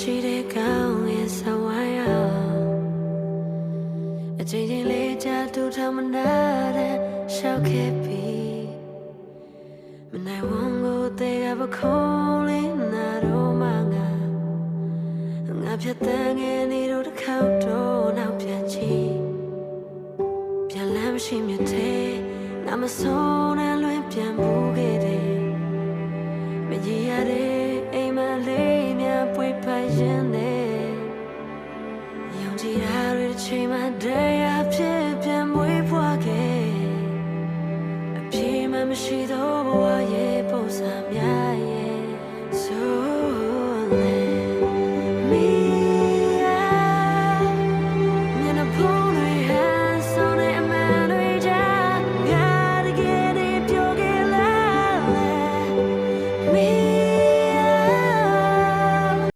မရှိတဲ့ကောင်းရဲ့ဆဝိုင်းအချိန်ချင်းလေးချတူထမနာတဲ့ရှောက်ခဲ့ပြီမနိုင်ဝန်ကိုသေးကပခုံးလေးနာတော့မှငါဖြတ်တန်းငယ်နေတော့တစ်ခေါက်တော့နောက်ပြန်ချီပြန်လမ်းမရှိမြတဲ့ငါမဆုံးနဲ့လွင်ပြန်ဘူးခဲ့တယ်မကြီးရတဲ့အိမ်မလေးများပွေပိုင်ရင်နဲ့ယုံကြည်တာတွေတစ်ချိန်မှတရားဖြစ်ပြန်မွေးဖွားခဲ့အပြေမှမရှိတော့